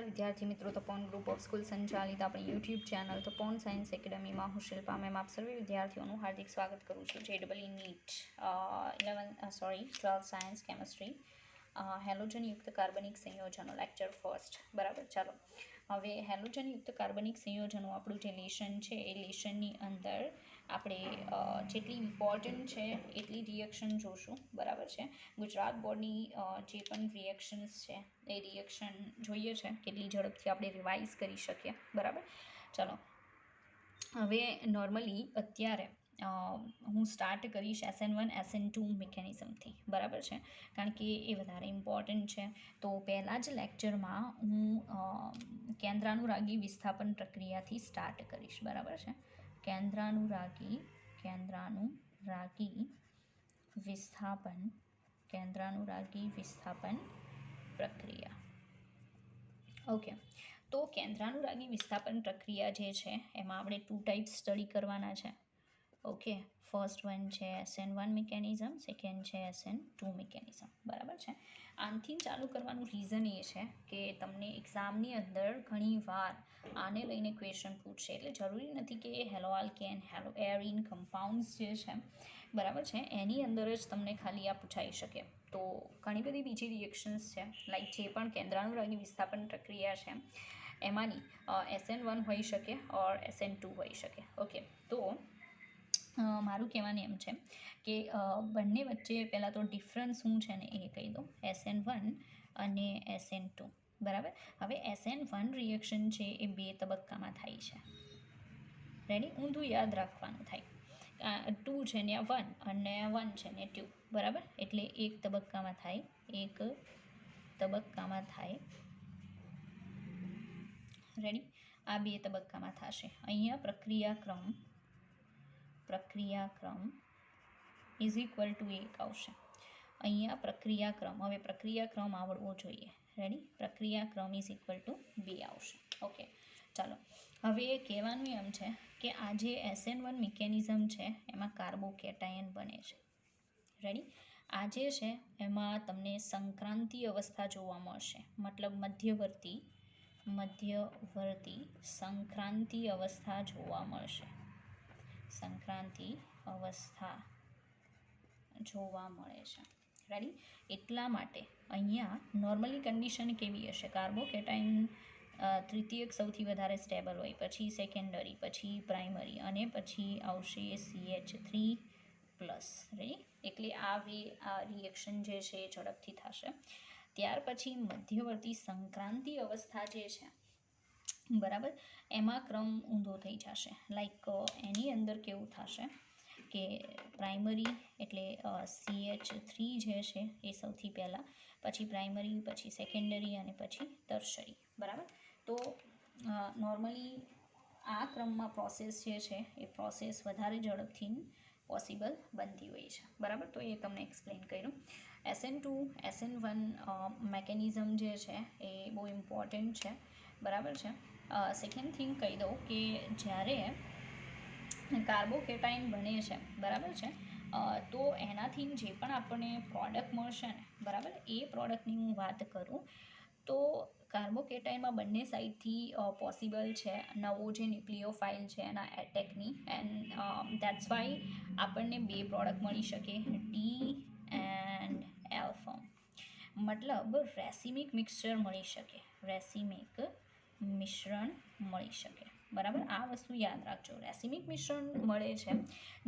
નમસ્કાર વિદ્યાર્થી મિત્રો, તો પોન ગ્રુપ ઓફ સ્કૂલ સંચાલિત આપણી યુટ્યુબ ચેનલ તો પોન સાયન્સ એકેડમીમાં હું શિલ્પા મેમ આપ સર્વે વિદ્યાર્થીઓનું હાર્દિક સ્વાગત કરું છું. JEE NEET 12th science chemistry હેલોજનયુક્ત કાર્બનિક સંયોજનો લેક્ચર ફર્સ્ટ. બરાબર, ચાલો હવે હેલોજનયુક્ત કાર્બનિક સંયોજનો આપણું જે લેશન છે એ લેશનની અંદર આપણે જેટલી ઇમ્પોર્ટન્ટ છે એટલી રિએક્શન જોશું. બરાબર છે, ગુજરાત બોર્ડની જે પણ રિએક્શન્સ છે એ રિએક્શન જોઈએ છે કેટલી ઝડપથી આપણે રિવાઇઝ કરી શકીએ. બરાબર, ચાલો હવે નોર્મલી અત્યારે હું સ્ટાર્ટ કરીશ SN1 SN2 મિકેનિઝમથી. બરાબર છે, કારણ કે એ વધારે ઇમ્પોર્ટન્ટ છે. તો પહેલાં જ લેક્ચરમાં હું કેન્દ્રાનુરાગી વિસ્થાપન પ્રક્રિયાથી સ્ટાર્ટ કરીશ. બરાબર છે, કેન્દ્રાનુરાગી વિસ્થાપન પ્રક્રિયા. ઓકે, તો કેન્દ્રાનુરાગી વિસ્થાપન પ્રક્રિયા જે છે એમાં આપણે 2 ટાઈપ્સ સ્ટડી કરવાના છે. ઓકે, ફર્સ્ટ વન છે SN1 મિકેનિઝમ, સેકન્ડ છે SN2 મિકેનિઝમ. બરાબર છે, આનથી ચાલુ કરવાનું રીઝન એ છે કે તમને એક્ઝામની અંદર ઘણી વાર આને લઈને ક્વેશ્ચન પૂછશે. એટલે જરૂરી નથી કે hello alkane, hello arene compounds જે છે બરાબર છે એની અંદર જ તમને ખાલી આ પૂછાઈ શકે. તો ઘણી બધી બીજી રિએક્શન્સ છે, લાઈક જે પણ કેન્દ્રાનુરાગી વિસ્થાપન પ્રક્રિયા છે એમાંની SN1 હોઈ શકે ઓર SN2 હોઈ શકે. ઓકે, તો મારું કહેવાનું એમ છે કે બંને વચ્ચે પહેલાં તો ડિફરન્સ શું છે ને એ કહી દઉં, SN1 અને SN2. બરાબર, હવે SN1 રિએક્શન છે એ 2 તબક્કામાં થાય છે. રેડી, ઊંધું યાદ રાખવાનું થાય. 2 છે ને 1 અને 1 છે ને 2. બરાબર, એટલે એક તબક્કામાં થાય. રેડી, આ 2 તબક્કામાં થશે. અહીંયા પ્રક્રિયાક્રમ ઇઝ ઇક્વલ ટુ 1 આવશે. અહીંયા હવે પ્રક્રિયાક્રમ આવડવો જોઈએ. રેડી, પ્રક્રિયાક્રમ ઇઝ ઇક્વલ ટુ 2 આવશે. ઓકે, ચાલો હવે કહેવાનું એમ છે કે આ જે SN1 મિકેનિઝમ છે એમાં કાર્બોકેટાયન બને છે. રેડી, આ જે છે એમાં તમને સંક્રાંતિ અવસ્થા જોવા મળશે, મતલબ મધ્યવર્તી સંક્રાંતિ અવસ્થા જોવા મળશે. રેડી, એટલા માટે અહીંયા નોર્મલી કન્ડિશન કેવી હશે? કાર્બોકેટાયન તૃતીયક સૌથી વધારે સ્ટેબલ હોય, પછી સેકન્ડરી, પછી પ્રાઇમરી અને પછી આવશે CH3+. રેડી, એટલે આ રિએક્શન જે છે એ ઝડપથી થશે. ત્યાર પછી મધ્યવર્તી સંક્રાંતિ અવસ્થા જે છે બરાબર એમાં ક્રમ ઊંધો થઈ જશે. લાઈક એની અંદર કેવું થશે કે પ્રાઇમરી એટલે CH3 જે છે એ સૌથી પહેલાં, પછી પ્રાઇમરી, પછી સેકન્ડરી અને પછી ટર્શરી. બરાબર, તો નોર્મલી આ ક્રમમાં પ્રોસેસ જે છે એ પ્રોસેસ વધારે ઝડપથી પોસિબલ બનતી હોય છે. બરાબર, તો એ તમને એક્સપ્લેન કર્યું. SN2 SN1 મેકેનિઝમ જે છે એ બહુ ઇમ્પોર્ટન્ટ છે. બરાબર છે, સેકન્ડ થિંગ કહી દઉં કે જ્યારે કાર્બોકેટાયન બને છે બરાબર છે તો એનાથી જે પણ આપણને પ્રોડક્ટ મળશે ને બરાબર, એ પ્રોડક્ટની હું વાત કરું તો કાર્બોકેટાયનમાં બંને સાઈડથી પોસિબલ છે નવો જે ન્યુક્લિયોફાઇલ છે એના એટેકની, એન્ડ દેટ્સ વાય આપણને 2 પ્રોડક્ટ મળી શકે, ડી એન્ડ એલ ફોર્મ. મતલબ રેસિમિક મિક્સચર મળી શકે, મિશ્રણ મળી શકે. બરાબર, આ વસ્તુ યાદ રાખજો. રેસિમિક મિશ્રણ મળે છે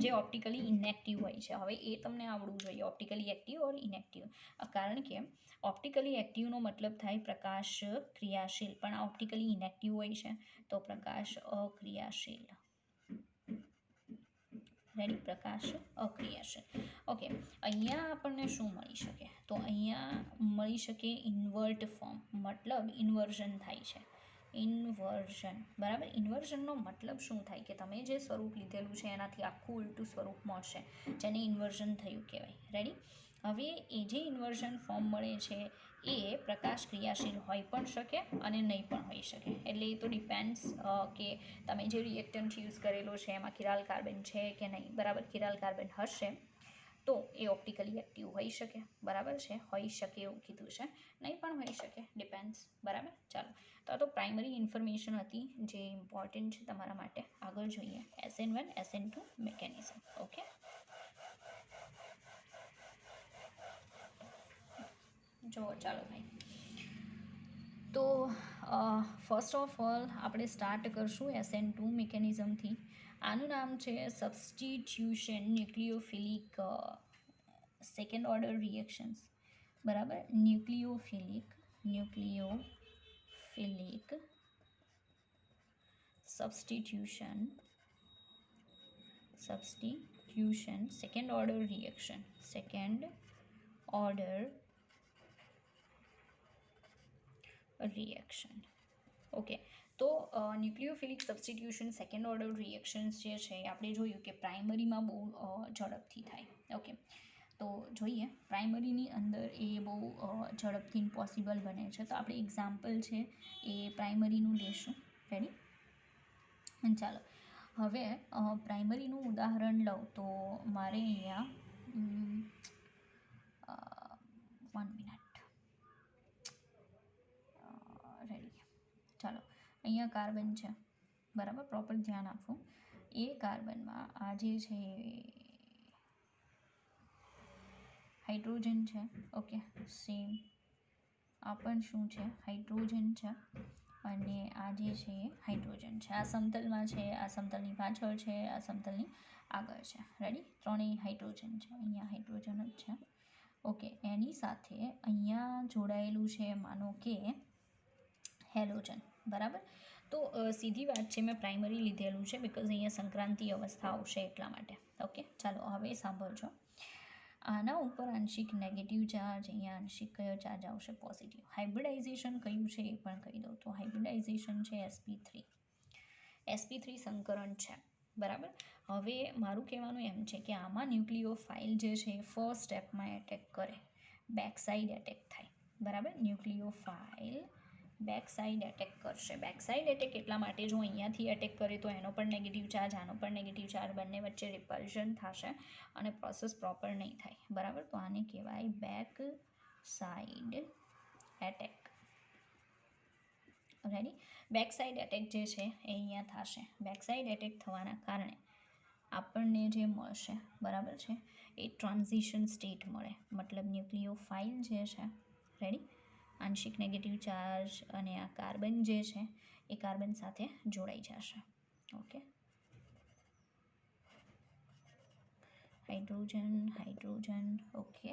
જે ઓપ્ટિકલી ઇનેક્ટિવ હોય છે. હવે એ તમને આવડવું જોઈએ, ઓપ્ટિકલી એક્ટિવ ઓર ઇનેક્ટિવ. કારણ કે ઓપ્ટિકલી એક્ટિવનો મતલબ થાય પ્રકાશ ક્રિયાશીલ, પણ આ ઓપ્ટિકલી ઇનેક્ટિવ હોય છે તો પ્રકાશ અક્રિયાશીલ. રેડી, પ્રકાશ અક્રિયાશીલ. ઓકે, અહીંયા આપણને શું મળી શકે? તો અહીંયા મળી શકે ઇન્વર્ટ ફોર્મ, મતલબ ઇન્વર્ઝન થાય છે. બરાબર, ઇન્વર્ઝનનો મતલબ શું થાય કે તમે જે સ્વરૂપ લીધેલું છે એનાથી આખું ઉલટું સ્વરૂપ મળશે, જેને ઇન્વર્ઝન થયું કહેવાય. રેડી, હવે એ જે ઇન્વર્ઝન ફોર્મ મળે છે એ પ્રકાશ ક્રિયાશીલ હોઈ પણ શકે અને નહીં પણ હોઈ શકે. એટલે એ તો ડિપેન્ડ્સ કે તમે જે રિએક્ટન્ટ યુઝ કરેલો છે એમાં કિરાલ કાર્બન છે કે નહીં. બરાબર, કિરાલ કાર્બન હશે તો એ ઓપ્ટિકલી એક્ટિવ હોઈ શકે. બરાબર છે, હોઈ શકે એવું કીધું છે, નહીં પણ હોઈ શકે, ડિપેન્ડ્સ. બરાબર, ચાલો તો આ તો પ્રાઇમરી ઇન્ફોર્મેશન હતી જે ઇમ્પોર્ટન્ટ છે તમારા માટે. આગળ જોઈએ SN1 SN2 મિકેનિઝમ. ઓકે, જો ચાલો ભાઈ, તો ફર્સ્ટ ઓફ ઓલ આપણે સ્ટાર્ટ કરશું SN2 મિકેનિઝમથી. આનું નામ છે substitution nucleophilic second order reactions. બરાબર, nucleophilic substitution second order reaction. Okay, તો nucleophilic substitution second order reactions જે છે આપણે જોયું કે પ્રાઇમરીમાં બહુ ઝડપથી થાય. ઓકે, તો જોઈએ પ્રાઇમરીની અંદર એ બહુ ઝડપથી પોસિબલ બને છે. તો આપણે એક્ઝામ્પલ છે એ પ્રાઇમરીનું લેશું. રેડી? ચાલો, હવે પ્રાઇમરીનું ઉદાહરણ લઉં તો મારે અહીંયા 1 મિનિટ. રેડી? ચાલો, અહીંયા કાર્બન છે. બરાબર, પ્રોપર ધ્યાન આપો. એ કાર્બનમાં આ જે છે હાઇડ્રોજન છે. ઓકે, સેમ આ પણ શું છે? હાઇડ્રોજન છે. અને આ જે છે એ હાઇડ્રોજન છે. આ સમતલમાં છે, આ સમતલની પાછળ છે, આ સમતલની આગળ છે. રેડી? ત્રણેય હાઇડ્રોજન છે. અહીંયા હાઇડ્રોજન જ છે. ઓકે, એની સાથે અહીંયા જોડાયેલું છે માનો કે હેલોજન. બરાબર, તો સીધી વાત છે, મેં પ્રાઇમરી લીધેલું છે બિકોઝ અહીંયા સંક્રાંતિ અવસ્થા આવશે એટલા માટે. ઓકે, ચાલો હવે સાંભળજો. આના ઉપર આંશિક નેગેટિવ ચાર્જ, અહીંયા આંશિક કયો ચાર્જ આવશે? પોઝિટિવ. હાઇબ્રિડાઇઝેશન કયું છે એ પણ કહી દઉં. તો હાઇબ્રિડાઇઝેશન છે sp3 સંકરણ છે. બરાબર, હવે મારું કહેવાનું એમ છે કે આમાં ન્યુક્લિયોફાઇલ જે છે ફર્સ્ટ સ્ટેપમાં એટેક કરે, બેક સાઇડ એટેક થાય. બરાબર, ન્યુક્લિયોફાઇલ બેક સાઇડ એટેક કરશે. બેક સાઇડ એટેક એટલા માટે, જો અહીંયાથી એટેક કરે તો એનો પણ નેગેટિવ ચાર્જ, આનો પણ નેગેટિવ ચાર્જ, બંને વચ્ચે રિપલ્શન થશે અને પ્રોસેસ પ્રોપર નહીં થાય. બરાબર, તો આને કહેવાય back side attack. Ready? Back side attack જે છે એ અહીંયા થશે. બેક સાઇડ એટેક થવાના કારણે આપણને જે મળશે, બરાબર છે, એ ટ્રાન્ઝિશન સ્ટેટ મળે. મતલબ ન્યુક્લિયોફાઇલ જે છે, રેડી, આંશિક નેગેટિવ ચાર્જ અને આ કાર્બન જે છે એ કાર્બન સાથે જોડાઈ જશે. Okay, hydrogen. ઓકે,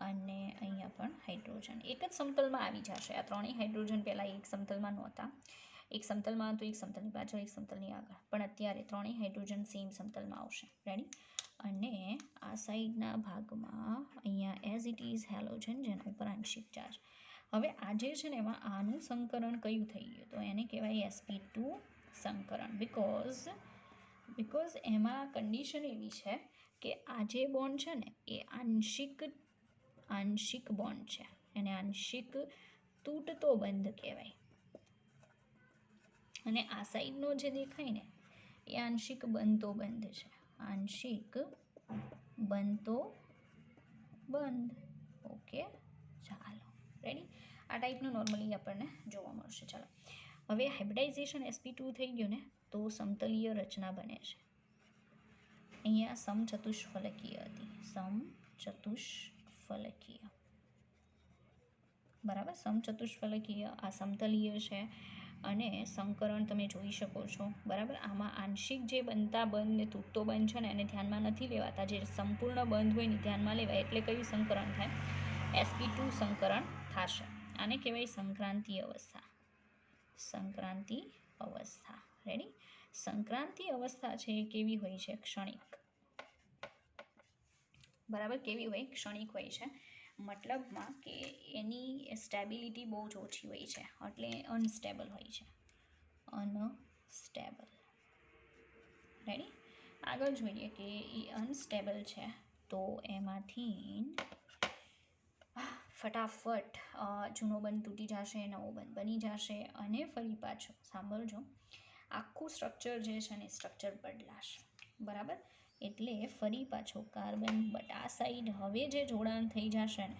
અને અહીંયા પણ હાઇડ્રોજન એક જ સમતલમાં આવી જશે. આ ત્રણેય હાઇડ્રોજન પહેલાં એક સમતલમાં નહોતા. એક સમતલમાં તો એક સમતલની પાછળ, એક સમતલની આગળ, પણ અત્યારે ત્રણેય હાઇડ્રોજન સેમ સમતલમાં આવશે. રેડી? અને આ સાઈડના ભાગમાં અહીંયા એઝ ઇટ ઇઝ હેલોજન, જેના ઉપર આંશિક ચાર્જ. હવે આ જે છે ને એમાં આનું સંકરણ કયું થઈ ગયું? તો એને કહેવાય sp2 સંકરણ. બિકોઝ એમાં કન્ડિશન એવી છે કે આ જે બોન્ડ છે ને એ આંશિક બોન્ડ છે. એને આંશિક તૂટતો બંધ કહેવાય. અને આ સાઈડનો જે દેખાય ને એ આંશિક બનતો બંધ છે. આંશિક બનતો બંધ. ઓકે, ચાલો, રેડી? આ ટાઈપનું નોર્મલી આપણને જોવા મળશે. ચાલો, હવે હાઇબ્રિડાઇઝેશન sp2 થઈ ગયું ને, તો સમતલીય રચના બને છે. અહીંયા સમચતુષ્ફલકીય હતી, સમચતુષ્ફલકીય. બરાબર, સમચતુષ્ફલકીય. આ સમતલીય છે અને સંકરણ તમે જોઈ શકો છો. બરાબર, આમાં આંશિક જે બનતા બંધ ને તૂટતો બંધ છે ને એને ધ્યાનમાં નથી લેવાતા. જે સંપૂર્ણ બંધ હોય ને ધ્યાનમાં લેવાય. એટલે કયું સંકરણ થાય? sp2 સંકરણ થશે. આને કહેવાય સંક્રાંતિ અવસ્થા. સંક્રાંતિ અવસ્થા. રેડી? સંક્રાંતિ અવસ્થા છે એ કેવી હોય છે? ક્ષણિક. બરાબર, કેવી હોય? ક્ષણિક હોય છે. મતલબમાં કે એની સ્ટેબિલિટી બહુ જ ઓછી હોય છે, એટલે અનસ્ટેબલ હોય છે. અનસ્ટેબલ. રેડી? આગળ જોઈએ કે એ અનસ્ટેબલ છે તો એમાંથી ફટાફટ જૂનો બંધ તૂટી જશે, નવો બંધ બની જશે અને ફરી પાછો, સાંભળજો, આખું સ્ટ્રક્ચર જે છે ને સ્ટ્રક્ચર બદલાશે. બરાબર, એટલે ફરી પાછો કાર્બન બટ આ સાઈડ હવે જે જોડાણ થઈ જશે ને,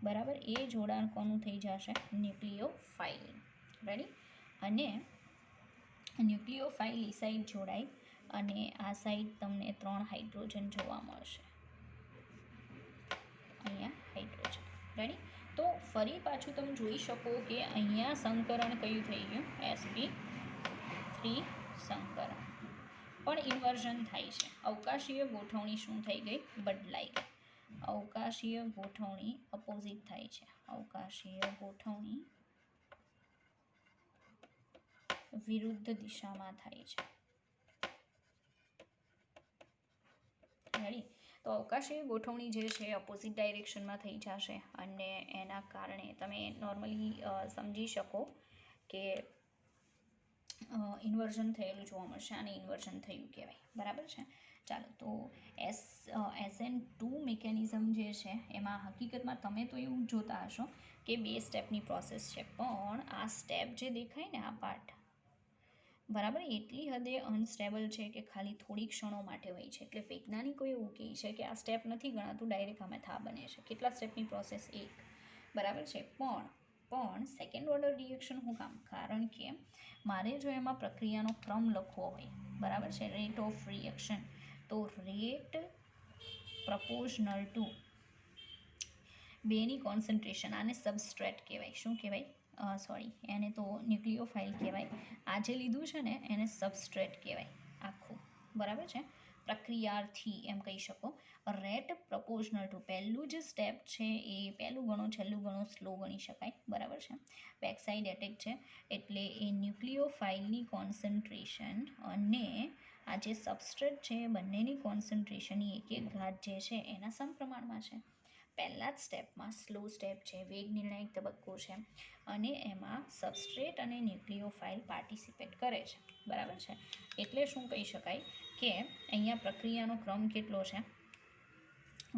બરાબર, એ જોડાણ કોનું થઈ જશે? ન્યુક્લિયોફાઇલ. રેડી. અને ન્યુક્લિયોફાઇલ એ સાઈડ જોડાય અને આ સાઈડ તમને 3 હાઇડ્રોજન જોવા મળશે. અહીંયા હાઇડ્રોજન. રેડી. તો ફરી પાછું તમે જોઈ શકો કે અહીંયા સંકરણ કયું થઈ ગયું, sp3 સંકરણ. પણ ઇન્વર્ઝન થાય છે. અવકાશીય ગોઠવણી શું થઈ ગઈ, બદલાઈ ગઈ. અવકાશીય ગોઠવણી અપોઝિટ થાય છે. અવકાશીય ગોઠવણી વિરુદ્ધ દિશામાં થાય છે. રેડી. તો અવકાશીય ગોઠવણી જે છે અપોઝિટ ડાયરેક્શનમાં થઈ જશે અને એના કારણે તમે નોર્મલી સમજી શકો કે ઇન્વર્ઝન થયેલું જોવા મળશે. આને ઇન્વર્ઝન થયું કહેવાય. બરાબર છે. ચાલો, તો SN2 મિકેનિઝમ જે છે એમાં હકીકતમાં તમે તો એવું જોતા હશો કે 2 સ્ટેપની પ્રોસેસ છે, પણ આ સ્ટેપ જે દેખાય ને, આ પાર્ટ બરાબર એટલી હદે અનસ્ટેબલ છે કે ખાલી થોડી ક્ષણો માટે હોય છે. એટલે વૈજ્ઞાનિકો એવું કહે છે કે આ સ્ટેપ નથી ગણાતું, ડાયરેક્ટ આમાં થા બને છે. કેટલા સ્ટેપની પ્રોસેસ, 1. બરાબર છે. પણ સેકન્ડ ઓર્ડર રિએક્શન શું કામ? કારણ કે મારે જો એમાં પ્રક્રિયાનો ક્રમ લખવો હોય, બરાબર છે, રેટ ઓફ રિએક્શન, તો રેટ પ્રપોઝનલ ટુ બેની કોન્સન્ટ્રેશન. આને સબસ્ટ્રેટ કહેવાય. શું કહેવાય? સોરી, એને તો ન્યુક્લિયોફાઇલ કહેવાય. આ જે લીધું છે ને એને સબસ્ટ્રેટ કહેવાય આખું. બરાબર છે. પ્રક્રિયાર્થી એમ કહી શકો. રેટ પ્રપોઝનલ ટુ, પહેલું જે સ્ટેપ છે એ પહેલું ગણો છેલ્લું ગણો સ્લો ગણી શકાય. બરાબર છે. બેક સાઇડ એટેક છે એટલે એ ન્યુક્લિયોફાઇલની કોન્સન્ટ્રેશન અને આ જે સબસ્ટ્રેટ છે બંનેની કોન્સન્ટ્રેશનની 1/1 જે છે એના સમપ્રમાણમાં છે. પહેલા જ સ્ટેપમાં સ્લો સ્ટેપ છે, વેગ નિર્ણાયક તબક્કો છે અને એમાં સબસ્ટ્રેટ અને ન્યુક્લિયોફાઇલ પાર્ટિસિપેટ કરે છે. બરાબર છે. એટલે શું કહી શકાય કે અહીંયા પ્રક્રિયાનો ક્રમ કેટલો છે,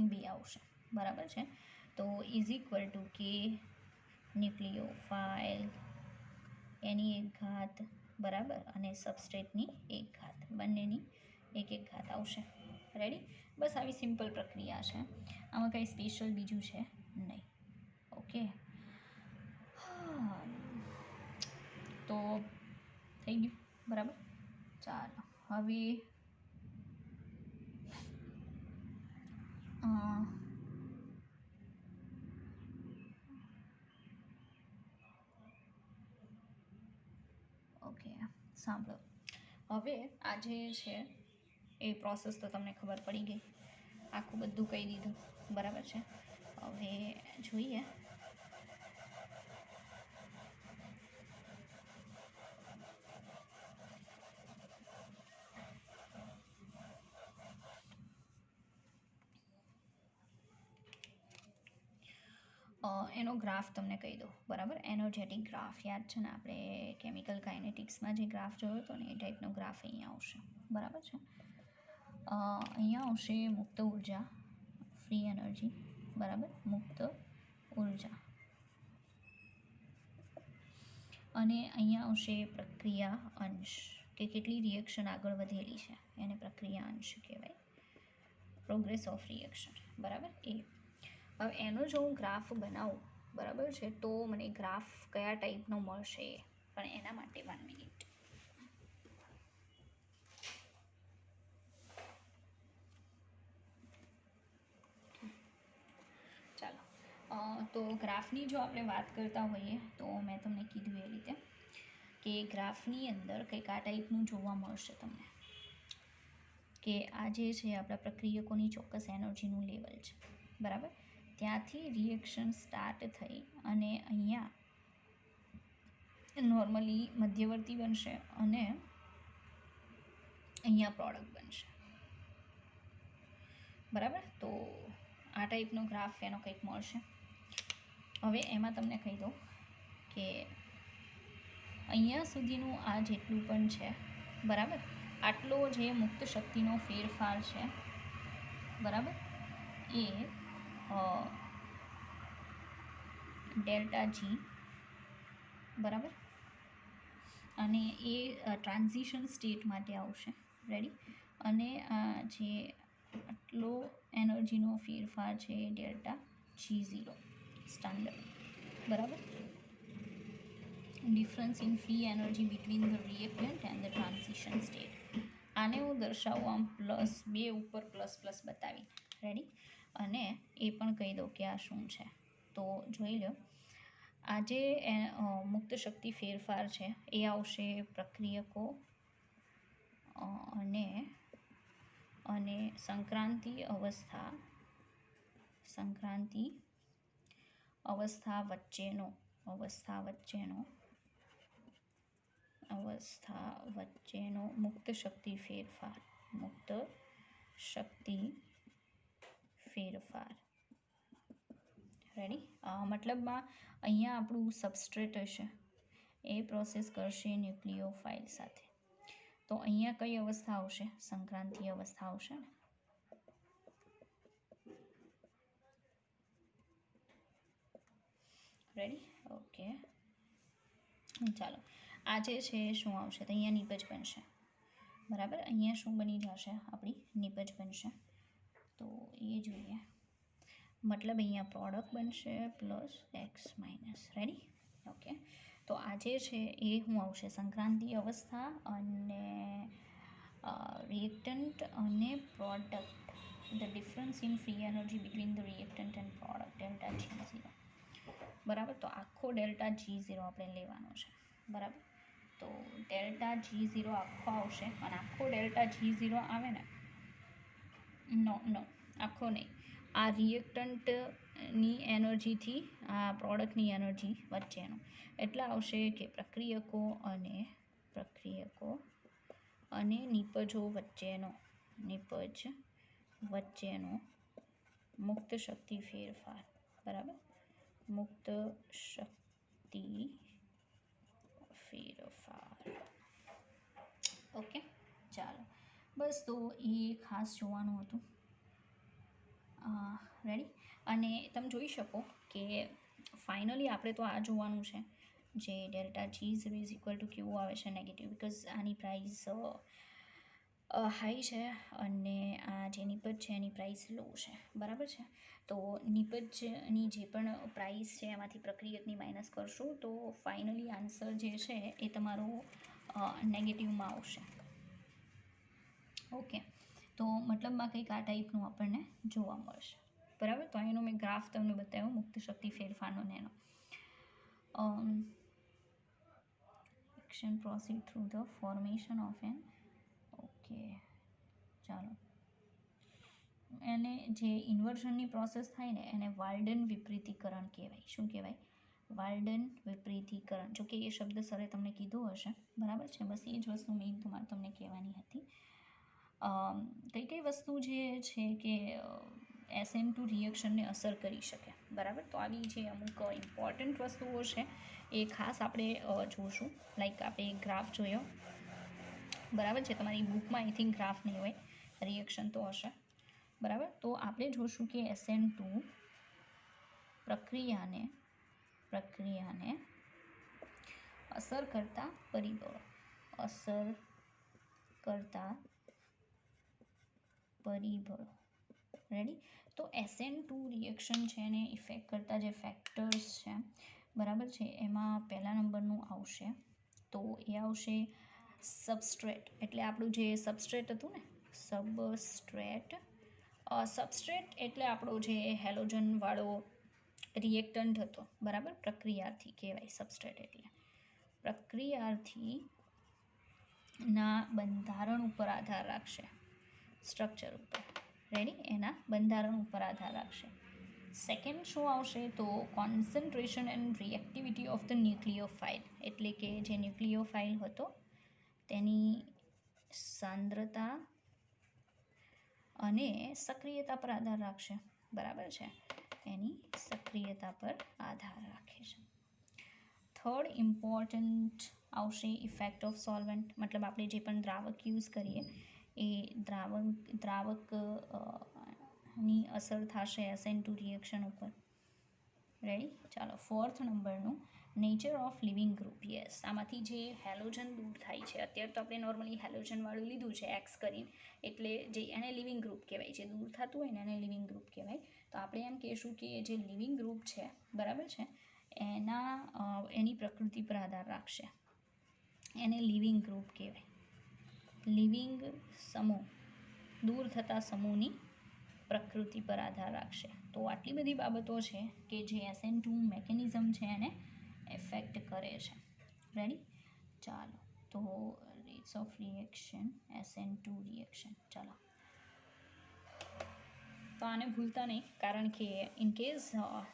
બી આવશે. બરાબર છે. તો ઇઝ ઇક્વલ ટુ કે ન્યુક્લિયોફાઇલ એની 1/1, બરાબર, અને સબસ્ટ્રેટની 1/1, બંનેની 1/1 આવશે. રેડી. બસ આવી સિમ્પલ પ્રક્રિયા છે. આમાં કંઈ સ્પેશિયલ બીજું છે નહીં. ઓકે. તો થઈ ગયું. બરાબર. ચાલો હવે ઓકે, સાંભળો. હવે આ જે છે એ પ્રોસેસ તો તમને ખબર પડી ગઈ, આખું બધું કહી દીધું. બરાબર છે. હવે જોઈએ એનો ગ્રાફ તમને કહી દો. બરાબર. એનર્જેટિક ગ્રાફ યાદ છે ને, આપણે કેમિકલ કાઇનેટિક્સમાં જે ગ્રાફ જોયો હતો ને એ ટાઈપનો ગ્રાફ અહીંયા આવશે. બરાબર છે. અહીંયા આવશે મુક્ત ઉર્જા, ફ્રી એનર્જી. બરાબર. મુક્ત ઉર્જા. અને અહીંયા આવશે પ્રક્રિયા અંશ, કે કેટલી રિએક્શન આગળ વધેલી છે એને પ્રક્રિયા અંશ કહેવાય. Progress of reaction. બરાબર. હવે એનો જો હું ગ્રાફ બનાવું, બરાબર છે, તો મને ગ્રાફ કયા ટાઈપનો મળશે, પણ એના માટે 1 મિનિટ. ચાલો, તો ગ્રાફની જો આપણે વાત કરતા હોઈએ તો મેં તમને કીધું એ રીતે કે ગ્રાફની અંદર કંઈક આ ટાઈપનું જોવા મળશે તમને, કે આ જે છે આપણા પ્રક્રિયકોની ચોક્કસ એનર્જીનું લેવલ છે. બરાબર. ત્યાંથી રિએક્શન સ્ટાર્ટ થઈ અને અહીંયા નોર્મલી મધ્યવર્તી બનશે અને અહીંયા પ્રોડક્ટ બનશે. બરાબર. તો આ ટાઈપનો ગ્રાફ એનો કંઈક મળશે. હવે એમાં તમને કહી દઉં કે અહીંયા સુધીનું આ જેટલું પણ છે, બરાબર, આટલો જે મુક્ત શક્તિનો ફેરફાર છે, બરાબર, એ ડેલ્ટા જી, બરાબર, અને એ ટ્રાન્ઝિશન સ્ટેટ માટે આવશે. રેડી. અને આ જે આટલો એનર્જીનો ફેરફાર છે એ ડેલ્ટા G0 સ્ટાન્ડર્ડ. બરાબર. Difference in free energy between the reactant and the transition state. આને હું દર્શાવું આમ +2 ઉપર ++ બતાવી. રેડી? અને એ પણ કહી દઉં કે આ શું છે. તો જોઈ લો, આ જે મુક્ત શક્તિ ફેરફાર છે એ આવશે પ્રક્રિયકો અને સંક્રાંતિ અવસ્થા વચ્ચેનો મુક્ત શક્તિ ફેરફાર. રેડી? મતલબમાં અહીંયા આપણું સબસ્ટ્રેટ હશે એ પ્રોસેસ કરશે ન્યુક્લિયોફાઇલ સાથે. તો અહીંયા કઈ અવસ્થા આવશે? સંક્રાંતિ અવસ્થા આવશે ને. રેડી? ઓકે, ચાલો. આ જે છે શું આવશે? તો અહીંયા નિપજ બનશે. બરાબર? અહીંયા શું બની જશે? આપણી નિપજ બનશે. તો એ જોઈએ. મતલબ અહીંયા પ્રોડક્ટ બનશે +x-. રેડી? ઓકે, તો આ જે છે એ શું આવશે? સંક્રાંતિ અવસ્થા અને રિએક્ટન્ટ અને product. The difference in free energy between the reactant and product ΔG0. બરાબર? તો આખો ΔG0 આપણે લેવાનો છે. બરાબર? તો ΔG0 આખો આવશે અને આખો ΔG0 આવે ને, નો આખો નહીં, આ રિએક્ટન્ટની એનર્જીથી આ પ્રોડક્ટની એનર્જી વચ્ચેનો. એટલે આવશે કે પ્રક્રિયકો અને નિપજો વચ્ચેનો મુક્ત શક્તિ ફેરફાર. બરાબર? મુક્ત શક્તિ ફેરફાર. ઓકે, ચાલો. બસ, તો એ ખાસ જોવાનું હતું. રેડી? અને તમે જોઈ શકો કે ફાઇનલી આપણે તો આ જોવાનું છે જે ΔG0 કેવું આવે છે? નેગેટિવ, બિકોઝ આની પ્રાઇસ હાઈ છે અને આ જે નિપજ છે એની પ્રાઇસ લો છે. બરાબર છે? તો નિપજની જે પણ પ્રાઇસ છે એમાંથી પ્રક્રિયકની માઇનસ કરશું તો ફાઇનલી આન્સર જે છે એ તમારો નેગેટિવમાં આવશે. ઓકે, તો મતલબમાં કંઈક આ ટાઈપનું આપણને જોવા મળશે. બરાબર? તો એનો મેં ગ્રાફ તમને બતાવ્યો મુક્ત શક્તિ ફેરફારનો એનો. Action proceed through the formation of an. Okay, ચાલો. એને જે ઇન્વર્ઝનની પ્રોસેસ થાય ને એને વાલ્ડન વિપરીતીકરણ કહેવાય. શું કહેવાય? વાલ્ડન વિપરીતીકરણ. જો કે એ શબ્દ સરે તમને કીધો હશે. બરાબર છે? બસ એ જ વસ્તુ મેઇન તમારે તમને કહેવાની હતી. કઈ વસ્તુ જે છે કે SN2 રિએક્શનને અસર કરી શકે. બરાબર? તો આવી જે અમુક ઇમ્પોર્ટન્ટ વસ્તુઓ છે એ ખાસ આપણે જોશું. લાઈક આપણે ગ્રાફ જોયો. બરાબર છે? તમારી બુકમાં આઈ થિંક ગ્રાફ નહીં હોય, રિએક્શન તો હશે. બરાબર? તો આપણે જોશું કે SN2 પ્રક્રિયાને અસર કરતા પરિબળો. રેડી? તો SN2 રિએક્શન છે એને ઇફેક્ટ કરતા જે ફેક્ટર્સ છે, બરાબર છે, એમાં પહેલા નંબરનું આવશે. તો એ આવશે સબસ્ટ્રેટ. એટલે આપણું જે સબસ્ટ્રેટ હતું ને, સબસ્ટ્રેટ એટલે આપણો જે હેલોજનવાળો રિએક્ટન્ટ હતો. બરાબર? પ્રક્રિયાર્થી કહેવાય સબસ્ટ્રેટ. એટલે પ્રક્રિયાર્થીના બંધારણ ઉપર આધાર રાખશે. સ્ટ્રક્ચર ઉપર. રેડી? એના બંધારણ ઉપર આધાર રાખશે. સેકન્ડ શું આવશે? તો concentration and reactivity of the nucleophile. એટલે કે જે ન્યુક્લિયોફાઇલ હતો તેની સાંદ્રતા અને સક્રિયતા પર આધાર રાખશે. બરાબર છે? એની સક્રિયતા પર આધાર રાખે છે. થર્ડ ઇમ્પોર્ટન્ટ આવશે ઇફેક્ટ ઓફ સોલ્વન્ટ. મતલબ આપણે જે પણ દ્રાવક યુઝ કરીએ એ દ્રાવકની અસર થશે SN2 રિએક્શન ઉપર. રેડી? ચાલો. ફોર્થ નંબરનું nature of living group. Yes, આમાંથી જે હેલોજન દૂર થાય છે, અત્યારે તો આપણે નોર્મલી હેલોજનવાળું લીધું છે X કરીને, એટલે જે એને લિવિંગ ગ્રુપ કહેવાય. જે દૂર થતું હોય ને એને લિવિંગ ગ્રુપ કહેવાય. તો આપણે એમ કહીશું કે જે લિવિંગ ગ્રુપ છે, બરાબર છે, એની પ્રકૃતિ પર આધાર રાખશે. એને લિવિંગ ગ્રુપ કહેવાય. લિવિંગ સમૂહ, દૂર થતા સમૂહની પ્રકૃતિ પર આધાર રાખશે. તો આટલી બધી બાબતો છે કે જે SN2 મેકેનિઝમ છે એને એફેક્ટ કરે છે. રેડી? ચાલો, તો rates of reaction, SN2 reaction. ચાલો, તો આને ભૂલતા નહીં, કારણ કે ઇનકેસ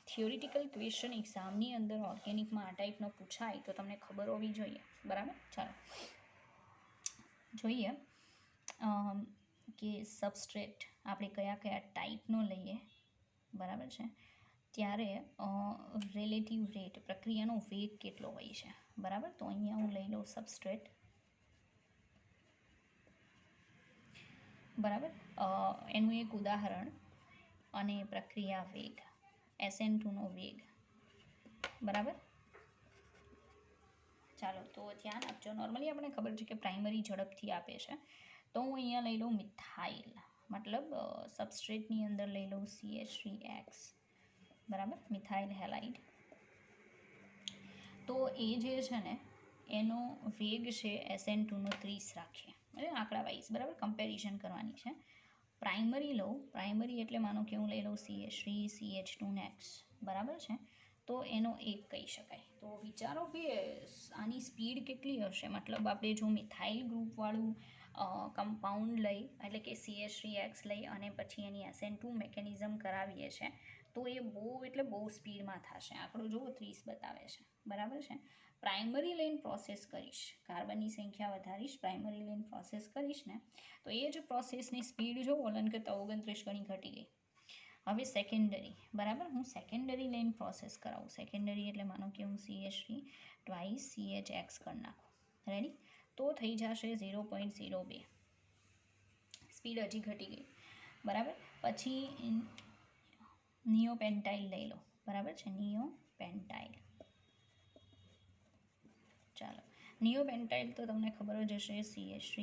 થિયોરિટિકલ ક્વેશ્ચન એક્ઝામની અંદર ઓર્ગેનિકમાં આ ટાઈપનો પૂછાય તો તમને ખબર હોવી જોઈએ. બરાબર? ચાલો જોઈએ કે સબસ્ટ્રેટ આપણે કયા કયા ટાઈપનો લઈએ. બરાબર છે? ત્યારે રિલેટિવ રેટ, પ્રક્રિયાનો વેગ કેટલો હોય છે. બરાબર? તો અહીંયા હું લઈ લઉં સબસ્ટ્રેટ. બરાબર? એનું એક ઉદાહરણ અને પ્રક્રિયા વેગ, SN2નો વેગ. બરાબર? ચાલો, તો ધ્યાન આપજો. નોર્મલી આપણને ખબર છે કે પ્રાઇમરી ઝડપથી આપે છે, તો હું અહીંયા લઈ લઉં મિથાઇલ, મતલબ સબસ્ટ્રેટની અંદર લઈ લઉં CH3X. બરાબર? Methyl halide. તો એ જે છે ને એનો વેગ છે SN2નો 30 રાખીએ, એટલે આંકડા વાઇઝ. બરાબર? કમ્પેરિઝન કરવાની છે. પ્રાઇમરી લઉં, પ્રાઇમરી એટલે માનો કે હું લઈ લઉં CH3, CH2 નેક્સ. બરાબર છે? તો એનો એક કહી શકાય. તો વિચારો કે આની સ્પીડ કેટલી હશે. મતલબ આપણે જો મિથાઇલ ગ્રુપવાળું કમ્પાઉન્ડ લઈ, એટલે કે CH3X લઈ અને પછી એની SN2 મેકેનિઝમ કરાવીએ છીએ, તો એ બહુ સ્પીડમાં થશે. આંકડો જુઓ 30 બતાવે છે. બરાબર છે? પ્રાઇમરી લઈને પ્રોસેસ કરીશ, કાર્બનની સંખ્યા વધારીશ, પ્રાઇમરી લઈને પ્રોસેસ કરીશ ને, તો એ જ પ્રોસેસની સ્પીડ જો વલણ કરતાં 29 ગણી ઘટી ગઈ. હવે સેકન્ડરી. બરાબર? હું સેકન્ડરી લઈને પ્રોસેસ કરાવું. સેકન્ડરી એટલે માનો કે હું CH3 ટ્વાઇસ CHX કરી નાખું. રેડી? તો થઈ જશે 0.02. સ્પીડ હજી ઘટી ગઈ. બરાબર? પછી નિયોપેન્ટાઇલ લઈ લો. બરાબર છે? નિયોપેન્ટાઇલ. ચાલો, નિયોપેન્ટાઇલ તો તમને ખબર જ હશે, CH3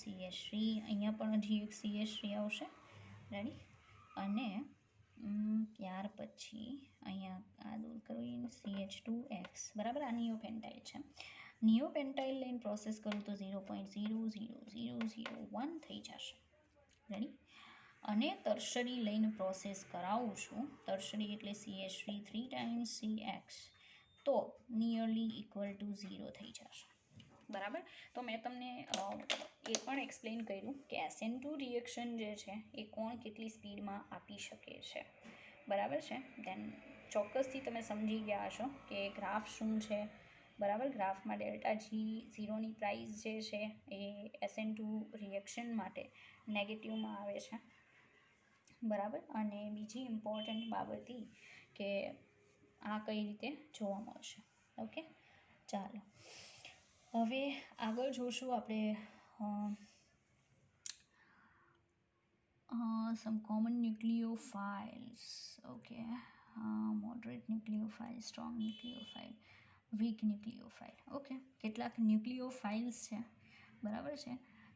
CH3. અહીંયા પણ હજી એક CH3 આવશે. રેડી? અને ત્યાર પછી અહીંયા આ દૂર કરવું, CH2X. બરાબર? આ નિયોપેન્ટાઇલ છે. નિયોપેન્ટાઇલ લઈને પ્રોસેસ કરું તો 0.00001 થઈ જશે. રેડી? અને ટર્શરી લઈને પ્રોસેસ કરાવું છું. ટર્શરી એટલે CH3 3 ટાઈમ્સ CX, તો નિયરલી ઇક્વલ ટુ 0 થઈ જશે. બરાબર? તો મેં તમને એ પણ એક્સપ્લેન કર્યું કે SN2 રિએક્શન જે છે એ કોણ કેટલી સ્પીડમાં આપી શકે છે. બરાબર છે? દેન ચોક્કસથી તમે સમજી ગયા હશો કે ગ્રાફ શું છે. બરાબર? ગ્રાફમાં ΔG 0ની પ્રાઇસ જે છે એ SN2 રિએક્શન માટે નેગેટિવમાં આવે છે. બરાબર? અને બીજી ઇમ્પોર્ટન્ટ બાબત એ કે આ કઈ રીતે જોવા મળશે. ઓકે? ચાલો, હવે આગળ જોશું આપણે some common nucleophiles. Okay, moderate nucleophile, strong nucleophile, weak nucleophile. Okay, કેટલાક ન્યુક્લિયોફાઇલ્સ છે. બરાબર છે?